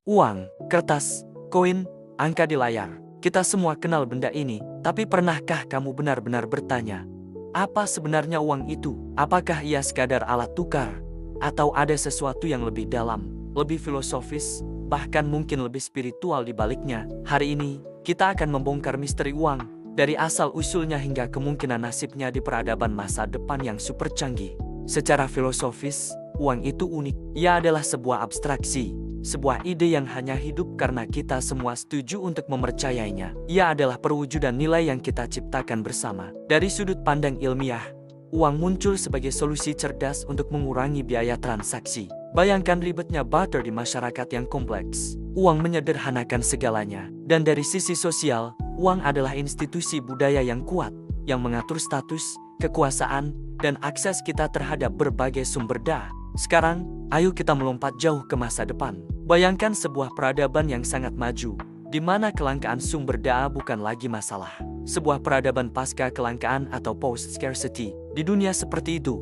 Uang, kertas, koin, angka di layar. Kita semua kenal benda ini, tapi pernahkah kamu benar-benar bertanya, apa sebenarnya uang itu? Apakah ia sekadar alat tukar? Atau ada sesuatu yang lebih dalam, lebih filosofis, bahkan mungkin lebih spiritual di baliknya? Hari ini, kita akan membongkar misteri uang, dari asal-usulnya hingga kemungkinan nasibnya di peradaban masa depan yang super canggih. Secara filosofis, uang itu unik. Ia adalah sebuah abstraksi, sebuah ide yang hanya hidup karena kita semua setuju untuk mempercayainya. Ia adalah perwujudan nilai yang kita ciptakan bersama. Dari sudut pandang ilmiah, uang muncul sebagai solusi cerdas untuk mengurangi biaya transaksi. Bayangkan ribetnya barter di masyarakat yang kompleks. Uang menyederhanakan segalanya. Dan dari sisi sosial, uang adalah institusi budaya yang kuat, yang mengatur status, kekuasaan, dan akses kita terhadap berbagai sumber daya. Sekarang, ayo kita melompat jauh ke masa depan. Bayangkan sebuah peradaban yang sangat maju, di mana kelangkaan sumber daya bukan lagi masalah. Sebuah peradaban pasca kelangkaan atau post-scarcity. Di dunia seperti itu,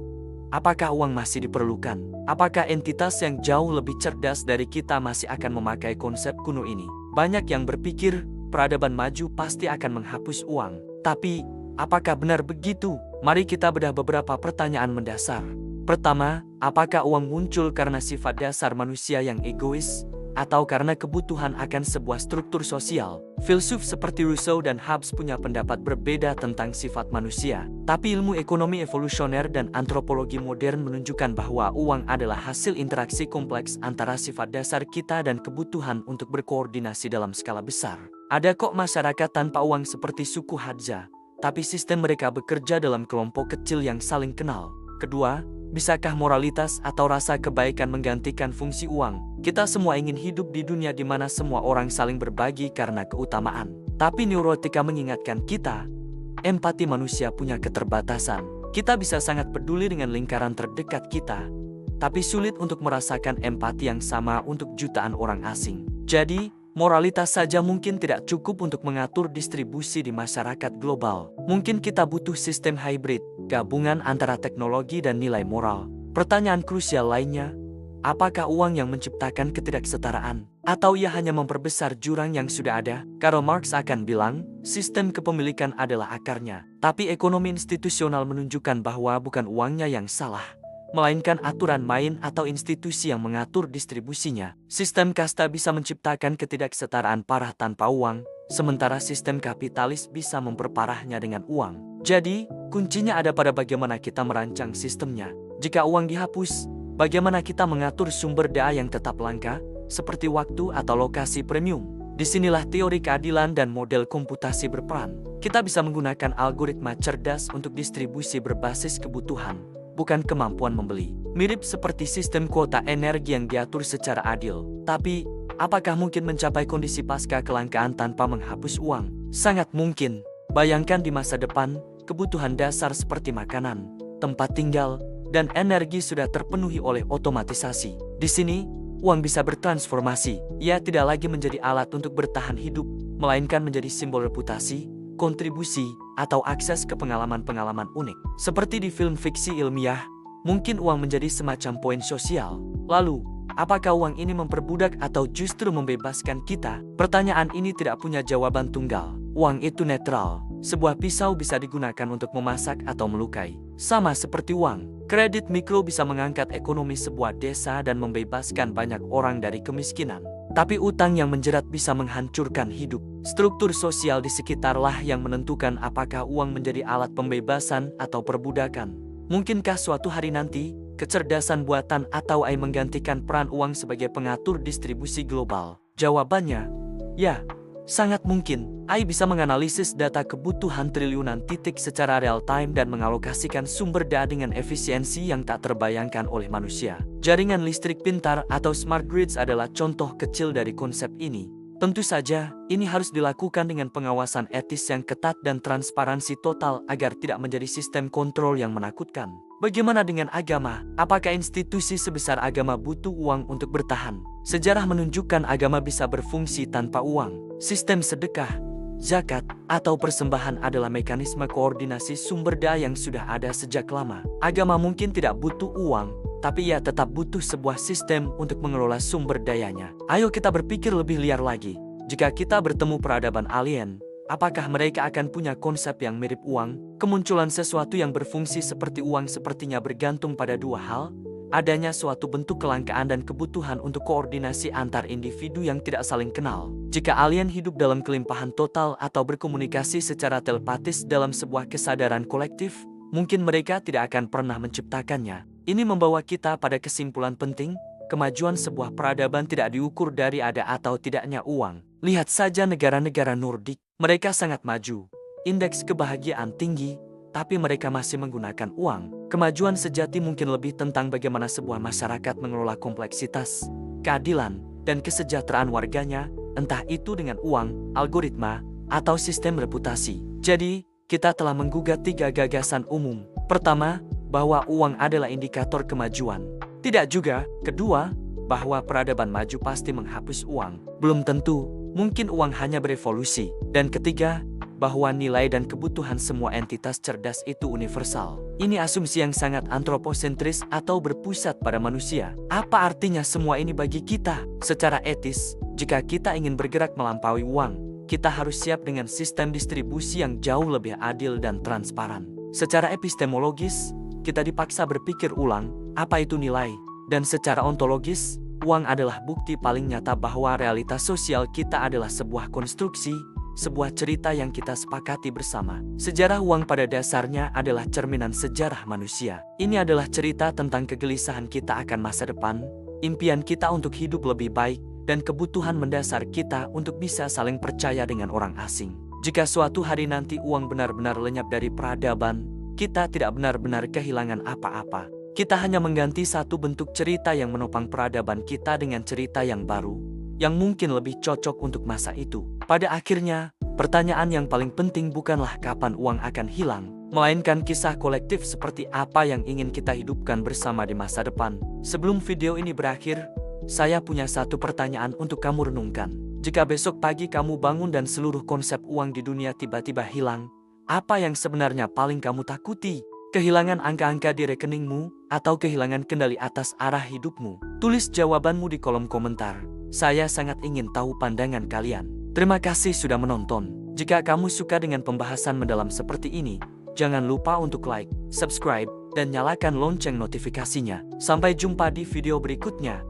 apakah uang masih diperlukan? Apakah entitas yang jauh lebih cerdas dari kita masih akan memakai konsep kuno ini? Banyak yang berpikir, peradaban maju pasti akan menghapus uang. Tapi, apakah benar begitu? Mari kita bedah beberapa pertanyaan mendasar. Pertama, apakah uang muncul karena sifat dasar manusia yang egois, atau karena kebutuhan akan sebuah struktur sosial? Filsuf seperti Rousseau dan Hobbes punya pendapat berbeda tentang sifat manusia. Tapi ilmu ekonomi evolusioner dan antropologi modern menunjukkan bahwa uang adalah hasil interaksi kompleks antara sifat dasar kita dan kebutuhan untuk berkoordinasi dalam skala besar. Ada kok masyarakat tanpa uang seperti suku Hadza, tapi sistem mereka bekerja dalam kelompok kecil yang saling kenal. Kedua, bisakah moralitas atau rasa kebaikan menggantikan fungsi uang? Kita semua ingin hidup di dunia di mana semua orang saling berbagi karena keutamaan. Tapi neurotika mengingatkan kita, empati manusia punya keterbatasan. Kita bisa sangat peduli dengan lingkaran terdekat kita, tapi sulit untuk merasakan empati yang sama untuk jutaan orang asing. Jadi, moralitas saja mungkin tidak cukup untuk mengatur distribusi di masyarakat global. Mungkin kita butuh sistem hybrid, gabungan antara teknologi dan nilai moral. Pertanyaan krusial lainnya, apakah uang yang menciptakan ketidaksetaraan? Atau ia hanya memperbesar jurang yang sudah ada? Karl Marx akan bilang, sistem kepemilikan adalah akarnya. Tapi ekonomi institusional menunjukkan bahwa bukan uangnya yang salah, melainkan aturan main atau institusi yang mengatur distribusinya. Sistem kasta bisa menciptakan ketidaksetaraan parah tanpa uang, sementara sistem kapitalis bisa memperparahnya dengan uang. Jadi, kuncinya ada pada bagaimana kita merancang sistemnya. Jika uang dihapus, bagaimana kita mengatur sumber daya yang tetap langka, seperti waktu atau lokasi premium? Disinilah teori keadilan dan model komputasi berperan. Kita bisa menggunakan algoritma cerdas untuk distribusi berbasis kebutuhan, bukan kemampuan membeli. Mirip seperti sistem kuota energi yang diatur secara adil. Tapi, apakah mungkin mencapai kondisi pasca kelangkaan tanpa menghapus uang? Sangat mungkin. Bayangkan di masa depan, kebutuhan dasar seperti makanan, tempat tinggal, dan energi sudah terpenuhi oleh otomatisasi. Di sini, uang bisa bertransformasi. Ia tidak lagi menjadi alat untuk bertahan hidup, melainkan menjadi simbol reputasi, kontribusi, atau akses ke pengalaman-pengalaman unik. Seperti di film fiksi ilmiah, mungkin uang menjadi semacam poin sosial. Lalu, apakah uang ini memperbudak atau justru membebaskan kita? Pertanyaan ini tidak punya jawaban tunggal. Uang itu netral. Sebuah pisau bisa digunakan untuk memasak atau melukai. Sama seperti uang, kredit mikro bisa mengangkat ekonomi sebuah desa dan membebaskan banyak orang dari kemiskinan. Tapi utang yang menjerat bisa menghancurkan hidup. Struktur sosial di sekitarlah yang menentukan apakah uang menjadi alat pembebasan atau perbudakan. Mungkinkah suatu hari nanti, kecerdasan buatan atau AI menggantikan peran uang sebagai pengatur distribusi global? Jawabannya, ya, sangat mungkin. AI bisa menganalisis data kebutuhan triliunan titik secara real-time dan mengalokasikan sumber daya dengan efisiensi yang tak terbayangkan oleh manusia. Jaringan listrik pintar atau smart grids adalah contoh kecil dari konsep ini. Tentu saja, ini harus dilakukan dengan pengawasan etis yang ketat dan transparansi total agar tidak menjadi sistem kontrol yang menakutkan. Bagaimana dengan agama? Apakah institusi sebesar agama butuh uang untuk bertahan? Sejarah menunjukkan agama bisa berfungsi tanpa uang. Sistem sedekah, zakat, atau persembahan adalah mekanisme koordinasi sumber daya yang sudah ada sejak lama. Agama mungkin tidak butuh uang, tapi ia tetap butuh sebuah sistem untuk mengelola sumber dayanya. Ayo kita berpikir lebih liar lagi. Jika kita bertemu peradaban alien, apakah mereka akan punya konsep yang mirip uang? Kemunculan sesuatu yang berfungsi seperti uang sepertinya bergantung pada dua hal. Adanya suatu bentuk kelangkaan dan kebutuhan untuk koordinasi antar individu yang tidak saling kenal. Jika alien hidup dalam kelimpahan total atau berkomunikasi secara telepatis dalam sebuah kesadaran kolektif, mungkin mereka tidak akan pernah menciptakannya. Ini membawa kita pada kesimpulan penting, kemajuan sebuah peradaban tidak diukur dari ada atau tidaknya uang. Lihat saja negara-negara Nordik, mereka sangat maju, indeks kebahagiaan tinggi, tapi mereka masih menggunakan uang. Kemajuan sejati mungkin lebih tentang bagaimana sebuah masyarakat mengelola kompleksitas, keadilan, dan kesejahteraan warganya, entah itu dengan uang, algoritma, atau sistem reputasi. Jadi, kita telah menggugat 3 gagasan umum. Pertama, bahwa uang adalah indikator kemajuan. Tidak juga. Kedua, bahwa peradaban maju pasti menghapus uang. Belum tentu, mungkin uang hanya berevolusi. Dan ketiga, bahwa nilai dan kebutuhan semua entitas cerdas itu universal. Ini asumsi yang sangat antroposentris atau berpusat pada manusia. Apa artinya semua ini bagi kita? Secara etis, jika kita ingin bergerak melampaui uang, kita harus siap dengan sistem distribusi yang jauh lebih adil dan transparan. Secara epistemologis, kita dipaksa berpikir ulang, apa itu nilai? Dan secara ontologis, uang adalah bukti paling nyata bahwa realitas sosial kita adalah sebuah konstruksi, sebuah cerita yang kita sepakati bersama. Sejarah uang pada dasarnya adalah cerminan sejarah manusia. Ini adalah cerita tentang kegelisahan kita akan masa depan, impian kita untuk hidup lebih baik, dan kebutuhan mendasar kita untuk bisa saling percaya dengan orang asing. Jika suatu hari nanti uang benar-benar lenyap dari peradaban, kita tidak benar-benar kehilangan apa-apa. Kita hanya mengganti satu bentuk cerita yang menopang peradaban kita dengan cerita yang baru, yang mungkin lebih cocok untuk masa itu. Pada akhirnya, pertanyaan yang paling penting bukanlah kapan uang akan hilang, melainkan kisah kolektif seperti apa yang ingin kita hidupkan bersama di masa depan. Sebelum video ini berakhir, saya punya satu pertanyaan untuk kamu renungkan. Jika besok pagi kamu bangun dan seluruh konsep uang di dunia tiba-tiba hilang, apa yang sebenarnya paling kamu takuti? Kehilangan angka-angka di rekeningmu, atau kehilangan kendali atas arah hidupmu? Tulis jawabanmu di kolom komentar. Saya sangat ingin tahu pandangan kalian. Terima kasih sudah menonton. Jika kamu suka dengan pembahasan mendalam seperti ini, jangan lupa untuk like, subscribe, dan nyalakan lonceng notifikasinya. Sampai jumpa di video berikutnya.